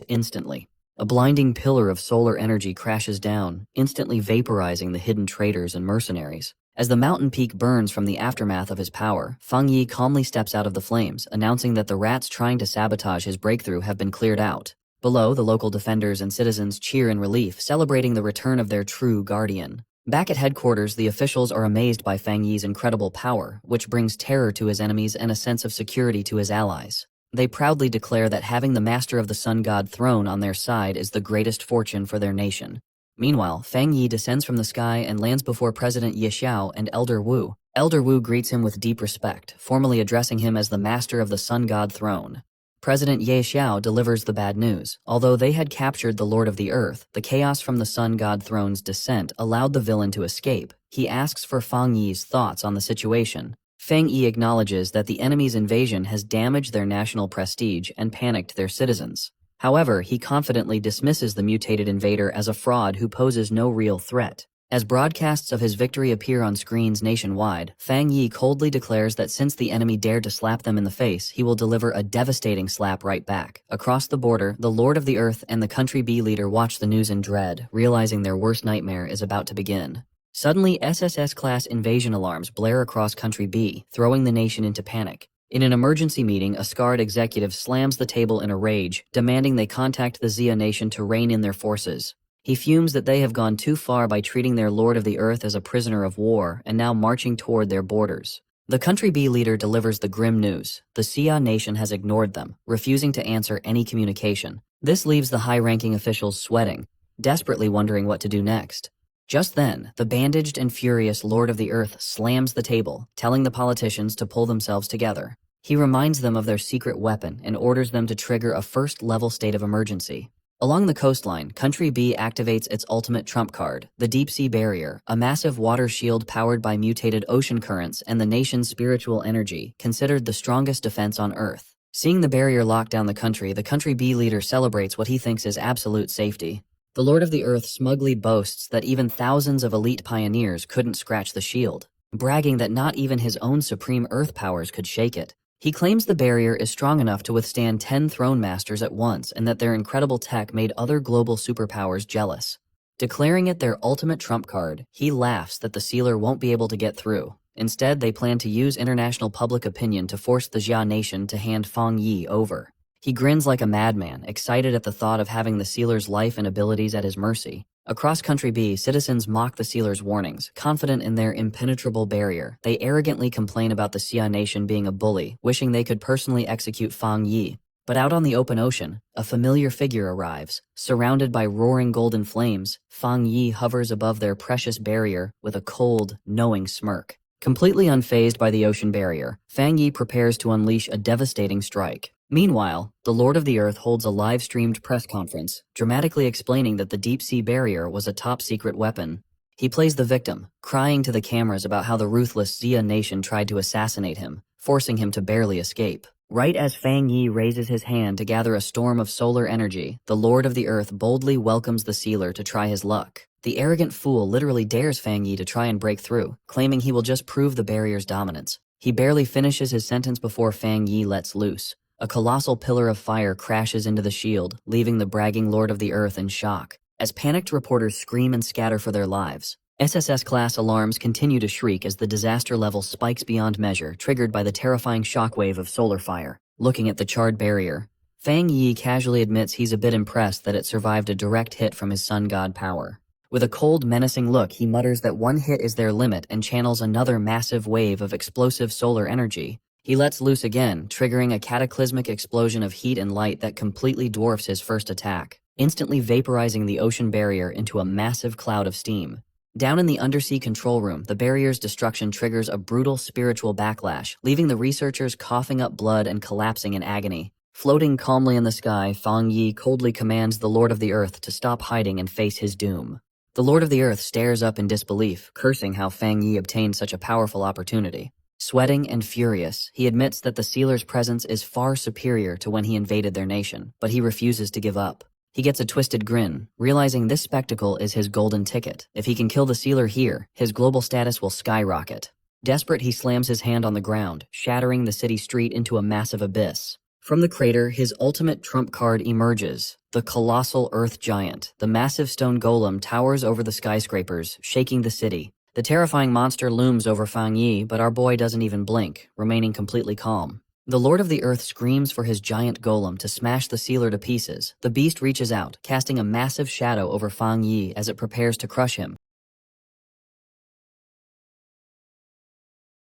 Instantly, a blinding pillar of solar energy crashes down, instantly vaporizing the hidden traitors and mercenaries. As the mountain peak burns from the aftermath of his power, Feng Yi calmly steps out of the flames, announcing that the rats trying to sabotage his breakthrough have been cleared out. Below, the local defenders and citizens cheer in relief, celebrating the return of their true guardian. Back at headquarters, the officials are amazed by Feng Yi's incredible power, which brings terror to his enemies and a sense of security to his allies. They proudly declare that having the master of the sun god throne on their side is the greatest fortune for their nation. Meanwhile, Feng Yi descends from the sky and lands before President Ye Xiao and Elder Wu. Elder Wu greets him with deep respect, formally addressing him as the master of the sun god throne. President Ye Xiao delivers the bad news. Although they had captured the Lord of the Earth, the chaos from the sun god throne's descent allowed the villain to escape. He asks for Feng Yi's thoughts on the situation. Feng Yi acknowledges that the enemy's invasion has damaged their national prestige and panicked their citizens. However, he confidently dismisses the mutated invader as a fraud who poses no real threat. As broadcasts of his victory appear on screens nationwide, Feng Yi coldly declares that since the enemy dared to slap them in the face, he will deliver a devastating slap right back. Across the border, the Lord of the Earth and the Country B leader watch the news in dread, realizing their worst nightmare is about to begin. Suddenly, SSS-class invasion alarms blare across Country B, throwing the nation into panic. In an emergency meeting, a scarred executive slams the table in a rage, demanding they contact the Xia nation to rein in their forces. He fumes that they have gone too far by treating their Lord of the Earth as a prisoner of war and now marching toward their borders. The Country B leader delivers the grim news. The Xia nation has ignored them, refusing to answer any communication. This leaves the high-ranking officials sweating, desperately wondering what to do next. Just then, the bandaged and furious Lord of the Earth slams the table, telling the politicians to pull themselves together. He reminds them of their secret weapon and orders them to trigger a first-level state of emergency. Along the coastline, Country B activates its ultimate trump card, the deep-sea barrier, a massive water shield powered by mutated ocean currents and the nation's spiritual energy, considered the strongest defense on Earth. Seeing the barrier lock down the Country B leader celebrates what he thinks is absolute safety. The Lord of the Earth smugly boasts that even thousands of elite pioneers couldn't scratch the shield, bragging that not even his own supreme Earth powers could shake it. He claims the barrier is strong enough to withstand 10 throne masters at once and that their incredible tech made other global superpowers jealous. Declaring it their ultimate trump card, he laughs that the sealer won't be able to get through. Instead, they plan to use international public opinion to force the Xia nation to hand Feng Yi over. He grins like a madman, excited at the thought of having the sealer's life and abilities at his mercy. Across Country B, citizens mock the sealer's warnings, confident in their impenetrable barrier. They arrogantly complain about the Xia nation being a bully, wishing they could personally execute Feng Yi. But out on the open ocean, a familiar figure arrives. Surrounded by roaring golden flames, Feng Yi hovers above their precious barrier with a cold, knowing smirk. Completely unfazed by the ocean barrier, Feng Yi prepares to unleash a devastating strike. Meanwhile, the Lord of the Earth holds a live-streamed press conference, dramatically explaining that the deep-sea barrier was a top-secret weapon. He plays the victim, crying to the cameras about how the ruthless Xia nation tried to assassinate him, forcing him to barely escape. Right as Feng Yi raises his hand to gather a storm of solar energy, the Lord of the Earth boldly welcomes the sealer to try his luck. The arrogant fool literally dares Feng Yi to try and break through, claiming he will just prove the barrier's dominance. He barely finishes his sentence before Feng Yi lets loose. A colossal pillar of fire crashes into the shield, leaving the bragging Lord of the Earth in shock. As panicked reporters scream and scatter for their lives, SSS-class alarms continue to shriek as the disaster level spikes beyond measure, triggered by the terrifying shockwave of solar fire. Looking at the charred barrier, Feng Yi casually admits he's a bit impressed that it survived a direct hit from his sun god power. With a cold, menacing look, he mutters that one hit is their limit and channels another massive wave of explosive solar energy. He lets loose again, triggering a cataclysmic explosion of heat and light that completely dwarfs his first attack, instantly vaporizing the ocean barrier into a massive cloud of steam. Down in the undersea control room, the barrier's destruction triggers a brutal spiritual backlash, leaving the researchers coughing up blood and collapsing in agony. Floating calmly in the sky, Feng Yi coldly commands the Lord of the Earth to stop hiding and face his doom. The Lord of the Earth stares up in disbelief, cursing how Feng Yi obtained such a powerful opportunity. Sweating and furious, he admits that the sealer's presence is far superior to when he invaded their nation, but he refuses to give up. He gets a twisted grin, realizing this spectacle is his golden ticket. If he can kill the sealer here, his global status will skyrocket. Desperate, he slams his hand on the ground, shattering the city street into a massive abyss. From the crater, his ultimate trump card emerges, the colossal Earth Giant. The massive stone golem towers over the skyscrapers, shaking the city. The terrifying monster looms over Fang Yi, but our boy doesn't even blink, remaining completely calm. The Lord of the Earth screams for his giant golem to smash the sealer to pieces. The beast reaches out, casting a massive shadow over Fang Yi as it prepares to crush him.